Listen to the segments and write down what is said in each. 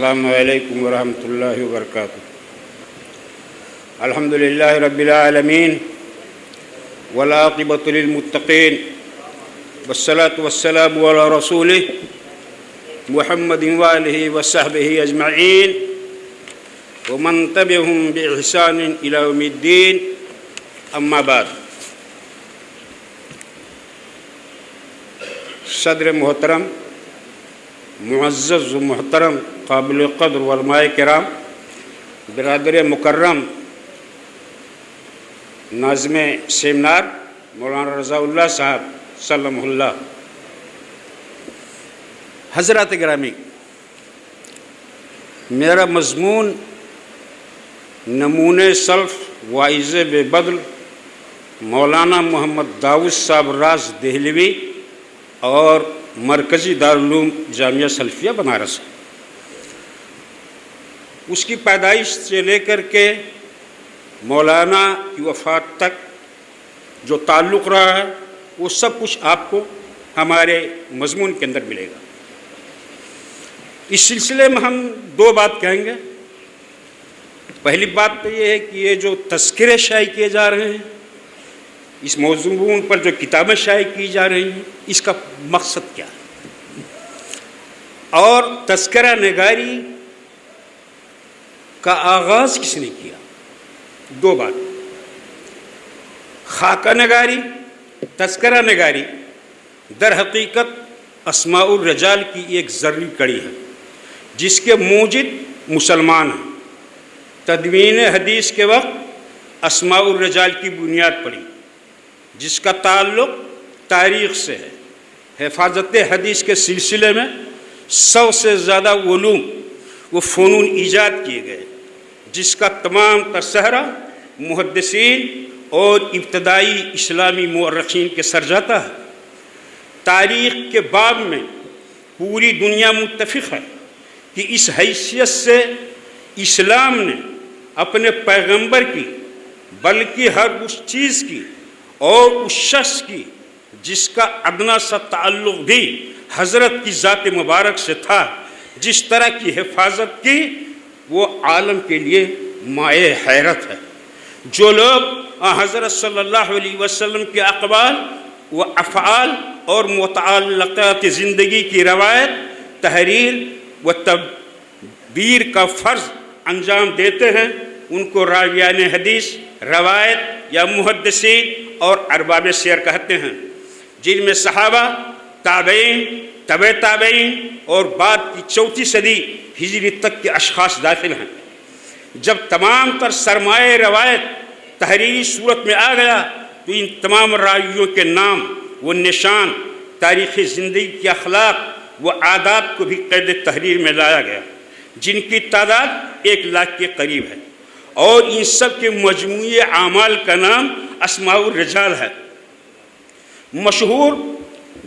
السلام علیکم ورحمۃ اللہ وبرکاتہ۔ الحمد للہ رب العالمین والعاقبۃ للمتقین والصلاة والسلام علی رسولہ محمد وآلہ وصحبہ اجمعین ومن تبعهم بإحسان إلی یوم الدین، اما بعد۔ صدر محترم، معزز و محترم، قابل قدر علماء کرام، برادر مکرم، ناظم سیمینار مولانا رضا اللہ صاحب سلم اللہ، حضرات گرامی، میرا مضمون نمونِ سلف واعظ بے بدل مولانا محمد داؤد صاحب راز دہلوی اور مرکزی دارالعلوم جامعہ سلفیہ بنارس ہے۔ اس کی پیدائش سے لے کر کے مولانا کی وفات تک جو تعلق رہا ہے وہ سب کچھ آپ کو ہمارے مضمون کے اندر ملے گا۔ اس سلسلے میں ہم دو بات کہیں گے۔ پہلی بات تو یہ ہے کہ یہ جو تذکرے شائع کیے جا رہے ہیں، اس موضوع پر جو کتابیں شائع کی جا رہی ہیں، اس کا مقصد کیا ہے، اور تذکرہ نگاری کا آغاز کس نے کیا۔ دو بات، خاکہ نگاری، تذکرہ نگاری در حقیقت اسماء الرجال کی ایک ضروری کڑی ہے جس کے موجد مسلمان ہیں۔ تدوین حدیث کے وقت اسماء الرجال کی بنیاد پڑی جس کا تعلق تاریخ سے ہے۔ حفاظت حدیث کے سلسلے میں 100 سے زیادہ علوم و فنون ایجاد کیے گئے جس کا تمام تر سہرا محدثین اور ابتدائی اسلامی مورخین کے سر جاتا ہے۔ تاریخ کے باب میں پوری دنیا متفق ہے کہ اس حیثیت سے اسلام نے اپنے پیغمبر کی، بلکہ ہر اس چیز کی اور اس شخص کی جس کا ادنا سا تعلق بھی حضرت کی ذات مبارک سے تھا، جس طرح کی حفاظت کی وہ عالم کے لیے مائع حیرت ہے۔ جو لوگ حضرت صلی اللہ علیہ وسلم کے اقوال و افعال اور متعلقات زندگی کی روایت، تحریر و تدبیر کا فرض انجام دیتے ہیں، ان کو راویان حدیث، روایت یا محدثین اور ارباب سیر کہتے ہیں، جن میں صحابہ، تابعین، تبع تابعین اور بعد کی 4 صدی ہجری تک کے اشخاص داخل ہیں۔ جب تمام تر سرمایہ روایت تحریری صورت میں آ گیا تو ان تمام راویوں کے نام و نشان، تاریخ زندگی کے اخلاق و عادات کو بھی قید تحریر میں لایا گیا، جن کی تعداد 1 لاکھ کے قریب ہے، اور ان سب کے مجموعی اعمال کا نام اسماء الرجال ہے۔ مشہور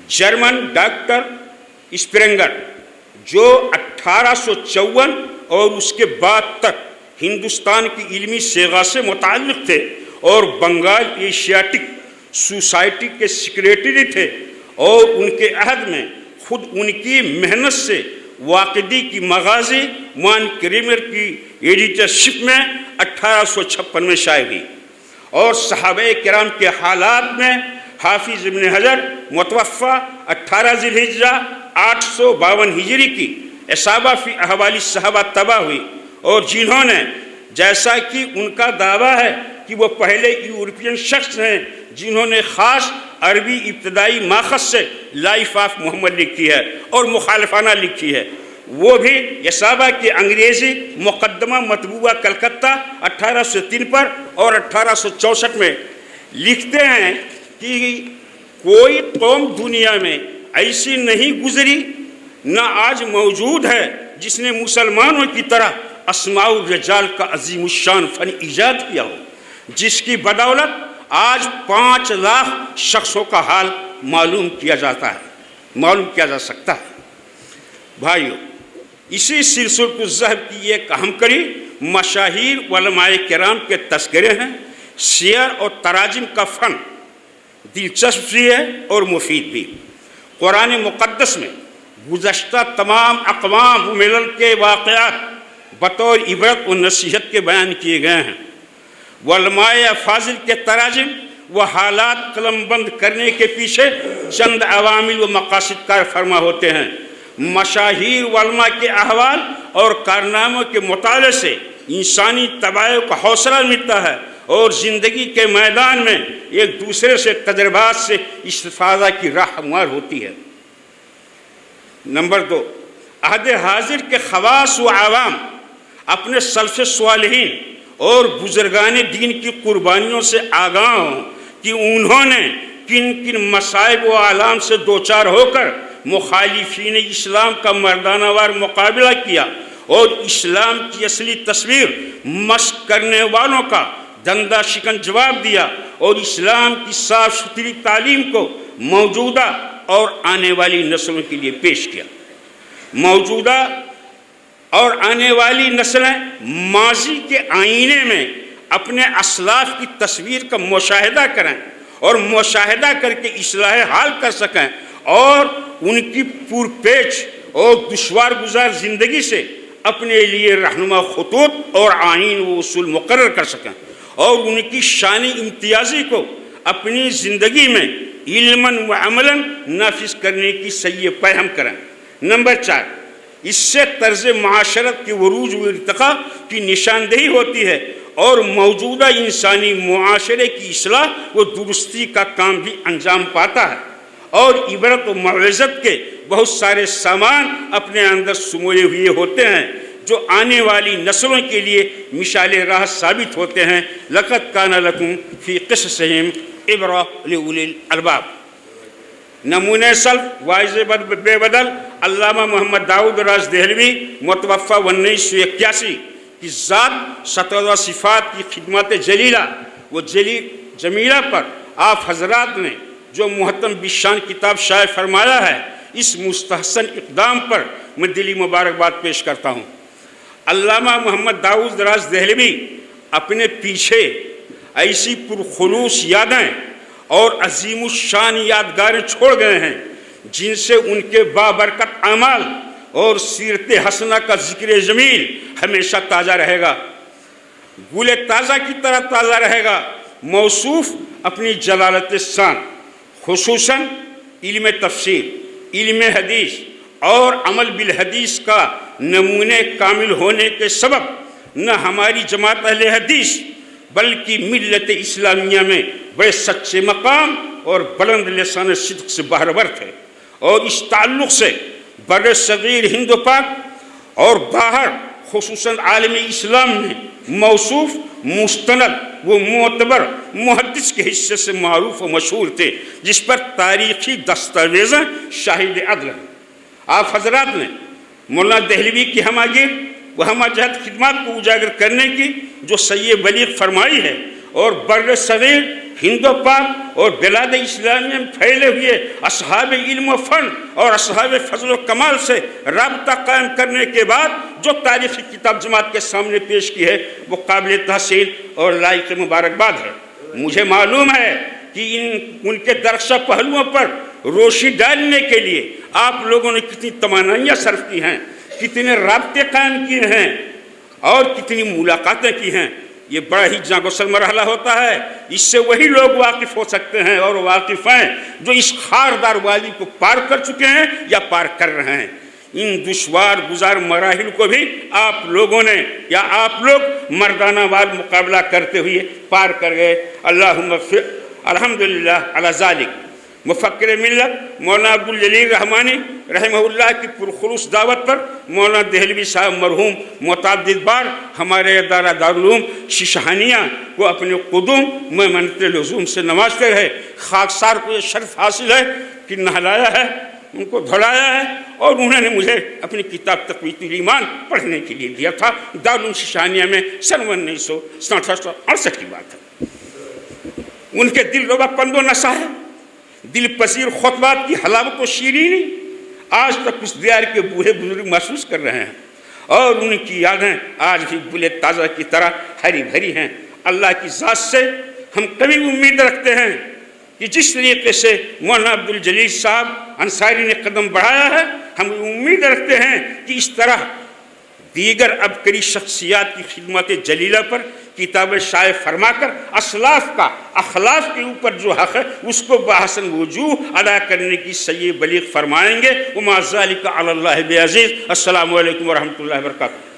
جرمن ڈاکٹر اسپرنگر جو 1854 اور اس کے بعد تک ہندوستان کی علمی صیغہ سے متعلق تھے اور بنگال ایشیاٹک سوسائٹی کے سیکریٹری تھے، اور ان کے عہد میں خود ان کی محنت سے واقدی کی مغازی وان کریمر کی ایڈیٹرشپ میں 1856 میں شائع ہوئی، اور صحابہ کرام کے حالات میں حافظ ابن حجر متوفہ 18 ذی الحجہ 852 ہجری کی اصابہ فی احوال صحابہ طبع ہوئی، اور جنہوں نے، جیسا کہ ان کا دعویٰ ہے کہ وہ پہلے یورپین شخص ہیں جنہوں نے خاص عربی ابتدائی ماخذ سے لائف آف محمد لکھی ہے اور مخالفانہ لکھی ہے، وہ بھی اصابہ کی انگریزی مقدمہ مطبوعہ کلکتہ 1803 پر اور 1864 میں لکھتے ہیں کہ کوئی قوم دنیا میں ایسی نہیں گزری، نہ آج موجود ہے، جس نے مسلمانوں کی طرح اسماء الرجال کا عظیم الشان فن ایجاد کیا ہو، جس کی بدولت آج 5 لاکھ شخصوں کا حال معلوم کیا جا سکتا ہے۔ بھائیو، اسی سلسلۃ الذہب کی ایک اہم کڑی مشاہیر علماء کرام کے تذکرے ہیں۔ سیر اور تراجم کا فن دلچسپ بھی ہے اور مفید بھی۔ قرآن مقدس میں गुज़श्ता तमाम अक़वाम व मिलल के वाक़यात बतौर इबरत व नसीहत के बयान किए गए हैं। उलमाए अफाजिल के तराजिम व हालात कलमबंद करने के पीछे चंद अवामिल व मकासद कार फरमा होते हैं। मशाहीर उलमा के अहवाल और कारनामों के मुताले से इंसानी तबाह को हौसला मिलता है और ज़िंदगी के मैदान में एक दूसरे से तजर्बात से इस्तिफ़ादा की राह हमार होती है। नंबर 2, अहद हाजिर के खवास व आवाम अपने सल्फ़ स्वालिहीन और बुजुर्गान दीन की कुर्बानियों से आगाह हों कि उन्होंने किन किन मसाइब व आलाम से दो चार होकर मुखालिफीन इस्लाम का मर्दानावार मुकाबला किया और इस्लाम की असली तस्वीर मस्क करने वालों का दंदा शिकन जवाब दिया और इस्लाम की साफ सुथरी तालीम को मौजूदा और आने वाली नस्लों के लिए पेश किया। मौजूदा और आने वाली नस्लें माजी के आईने में अपने असलाफ की तस्वीर का मुशाहिदा करें और मुशाहिदा करके इस्लाह हाल कर सकें और उनकी पुरपेच और दुश्वार गुजार ज़िंदगी से अपने लिए रहनुमा खतूत और आईन व उसूल मुकर्रर कर सकें और उनकी शानी इम्तियाज़ी को अपनी ज़िंदगी में इल्मन व अमलन नाफिज करने की सही पैहम करें। नंबर 4, इससे तर्ज़ माशरत की वरूज व इर्तिक़ा की निशानदेही होती है और मौजूदा इंसानी मुआशरे की इस्लाह व दुरुस्ती का काम भी अंजाम पाता है और इबरत व मौइज़त के बहुत सारे सामान अपने अंदर सुमोए हुए होते हैं जो आने वाली नस्लों के लिए मिसाल राह साबित होते हैं। लक़द कान लकुम फ़ी क़िससिहिम इब्रा लिउलिल अलबाब। नमूने सल्फ वाइज़ बेबदल अल्लामा मोहम्मद दाऊद राज देहलवी मुतवफ़ा 1981 की ज़ात 17 सिफ़ात की खिदमत जलीला व जमीला पर आप हज़रात ने जो मुहत्तम बिशान किताब शाये फरमाया है, इस मुस्तहसन इक़दाम पर मैं दिली मुबारकबाद पेश करता हूँ। अल्लामा मोहम्मद दाऊद राज देहलवी अपने पीछे ऐसी पुरखुलूस यादें और अजीमुशान यादगारें छोड़ गए हैं जिनसे उनके बाबरकत अमाल और सीरत हसना का ज़िक्र जमील हमेशा ताज़ा रहेगा, गुले ताज़ा की तरह ताज़ा रहेगा। मौसूफ़ अपनी जलालत शान खुसूसन इल्म तफसीर, इल्म हदीस और अमल बिल हदीस का नमूने कामिल होने के सबब न हमारी जमात अहले हदीस बल्कि मिल्लत इस्लामिया में बड़े सच्चे मकाम और बुलंद लिसान सिद्क़ से बहरवर थे और इस ताल्लुक़ से बर्र सग़ीर हिंद पाक और बाहर खुसूसन आलम इस्लाम में मौसूफ़ मुस्तनद व मोतबर मुहद्दिस के हिस्से से मारूफ व मशहूर थे, जिस पर तारीख़ी दस्तावेज़ें शाहिद अदल हैं। आप हज़रात ने मौलाना देहलवी की हमागिर व हमजहत खिदमत को उजागर करने की जो सही बलीग फरमाई है और बर्र सग़ीर हिंद पाक और बिलाद इस्लामिया में फैले हुए असहाब इल्म फ़न और असहाब फ़ज़ल कमाल से राब्ता कायम करने के बाद जो तारीख़ी किताब जमात के सामने पेश की है वो काबिल तहसीन और लायक मुबारकबाद है। मुझे मालूम है कि उनके दरख्शा पहलुओं पर रोशनी डालने के लिए आप लोगों ने कितनी तमन्नाइयाँ सर्फ की हैं, कितने राब्ते कायम किए हैं और कितनी मुलाकातें की हैं। ये बड़ा ही जागोसल मरहला होता है, इससे वही लोग वाकिफ़ हो सकते हैं और वाकिफ़ हैं जो इस खारदार वादी को पार कर चुके हैं या पार कर रहे हैं। इन दुश्वार गुजार मराहिल को भी आप लोगों ने या आप लोग मर्दाना वाल मुकाबला करते हुए पार कर गए। अल्लाहुम्मा अल्हम्दुलिल्लाह अला ज़ालिक। मुफ़क्किर मिल्लत मौलाना अब्दुल जलील रहमानी रहमहुल्लाह की पुरखुलूस दावत पर मौलाना देहलवी साहब मरहूम मुतअद्दिद बार हमारे अदारा दारुल उलूम शिशहानिया को अपने क़ुदूम में मनत लज़ूम से नवाजते रहे। खाकसार को ये शर्फ हासिल है कि नहलाया है, उनको धुलाया है और उन्होंने मुझे अपनी किताब तक़वीतुल ईमान पढ़ने के लिए दिया था। दारुल उलूम शिशहानिया में सन 1967 की बात है। उनके दिल रुबा पंदो नशा है, दिल पसीर खुतबात की हलावत व शीरीनी आज तक उस दियार के बूढ़े बुजुर्ग महसूस कर रहे हैं और उनकी यादें आज भी बुले ताज़ा की तरह हरी भरी हैं। अल्लाह की ज़ात से हम कभी उम्मीद रखते हैं कि जिस तरीके से मौलाना अब्दुल जलील साहब अंसारी ने कदम बढ़ाया है, ہم امید رکھتے ہیں کہ اس طرح دیگر عبقری شخصیات کی خدمت جلیلہ پر کتاب شائع فرما کر اسلاف کا اخلاف کے اوپر جو حق ہے اس کو بحسن وجوہ ادا کرنے کی سعی بلیغ فرمائیں گے۔ وما ذلک علی اللہ بعزیز۔ السلام علیکم ورحمۃ اللہ وبرکاتہ۔